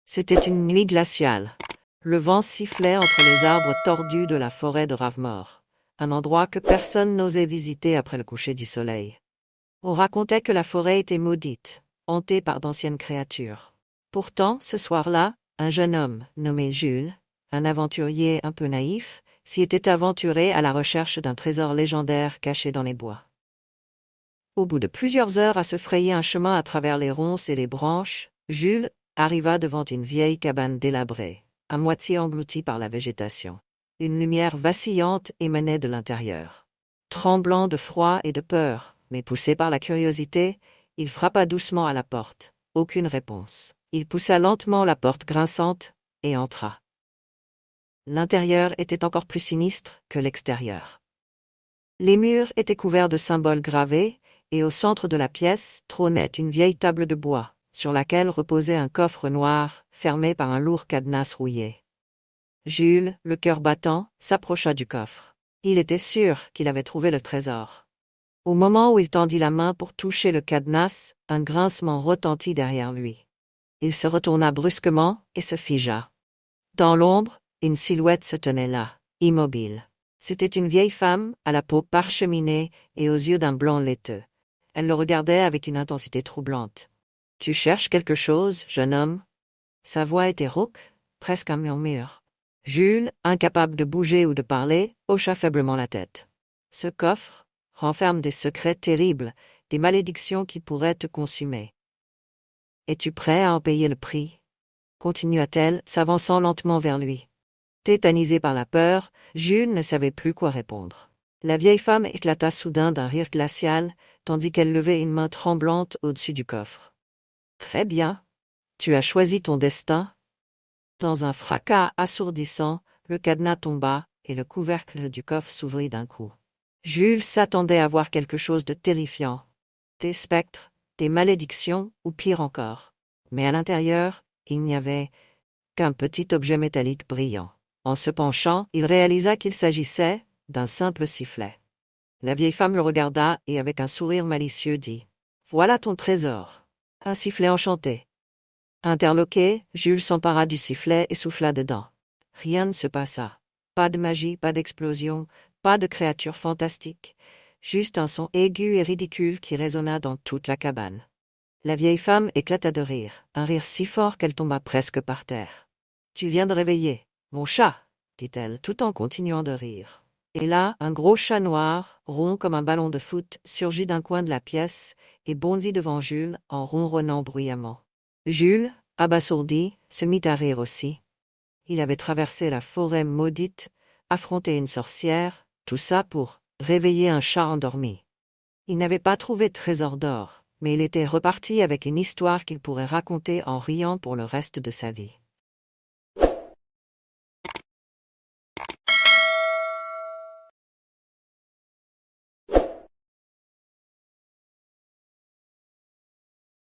C'était une nuit glaciale. Le vent sifflait entre les arbres tordus de la forêt de Ravmore, un endroit que personne n'osait visiter après le coucher du soleil. On racontait que la forêt était maudite, hantée par d'anciennes créatures. Pourtant, ce soir-là, un jeune homme, nommé Jules, un aventurier un peu naïf, s'y était aventuré à la recherche d'un trésor légendaire caché dans les bois. Au bout de plusieurs heures à se frayer un chemin à travers les ronces et les branches, Jules arriva devant une vieille cabane délabrée, à moitié engloutie par la végétation. Une lumière vacillante émanait de l'intérieur. Tremblant de froid et de peur, mais poussé par la curiosité, il frappa doucement à la porte. Aucune réponse. Il poussa lentement la porte grinçante et entra. L'intérieur était encore plus sinistre que l'extérieur. Les murs étaient couverts de symboles gravés, et au centre de la pièce trônait une vieille table de bois, sur laquelle reposait un coffre noir, fermé par un lourd cadenas rouillé. Jules, le cœur battant, s'approcha du coffre. Il était sûr qu'il avait trouvé le trésor. Au moment où il tendit la main pour toucher le cadenas, un grincement retentit derrière lui. Il se retourna brusquement et se figea. Dans l'ombre, une silhouette se tenait là, immobile. C'était une vieille femme, à la peau parcheminée et aux yeux d'un blanc laiteux. Elle le regardait avec une intensité troublante. « Tu cherches quelque chose, jeune homme ?» Sa voix était rauque, presque un murmure. Jules, incapable de bouger ou de parler, hocha faiblement la tête. « Ce coffre renferme des secrets terribles, des malédictions qui pourraient te consumer. Es-tu prêt à en payer le prix ?» continua-t-elle, s'avançant lentement vers lui. Tétanisé par la peur, Jules ne savait plus quoi répondre. La vieille femme éclata soudain d'un rire glacial, tandis qu'elle levait une main tremblante au-dessus du coffre. « Très bien. Tu as choisi ton destin. » Dans un fracas assourdissant, le cadenas tomba et le couvercle du coffre s'ouvrit d'un coup. Jules s'attendait à voir quelque chose de terrifiant. Des spectres, des malédictions ou pire encore. Mais à l'intérieur, il n'y avait qu'un petit objet métallique brillant. En se penchant, il réalisa qu'il s'agissait d'un simple sifflet. La vieille femme le regarda et avec un sourire malicieux dit « Voilà ton trésor. Un sifflet enchanté. » Interloqué, Jules s'empara du sifflet et souffla dedans. Rien ne se passa. Pas de magie, pas d'explosion, pas de créature fantastique. Juste un son aigu et ridicule qui résonna dans toute la cabane. La vieille femme éclata de rire, un rire si fort qu'elle tomba presque par terre. « Tu viens de réveiller mon chat, » dit-elle, tout en continuant de rire. Et là, un gros chat noir, rond comme un ballon de foot, surgit d'un coin de la pièce et bondit devant Jules en ronronnant bruyamment. Jules, abasourdi, se mit à rire aussi. Il avait traversé la forêt maudite, affronté une sorcière, tout ça pour réveiller un chat endormi. Il n'avait pas trouvé de trésor d'or, mais il était reparti avec une histoire qu'il pourrait raconter en riant pour le reste de sa vie.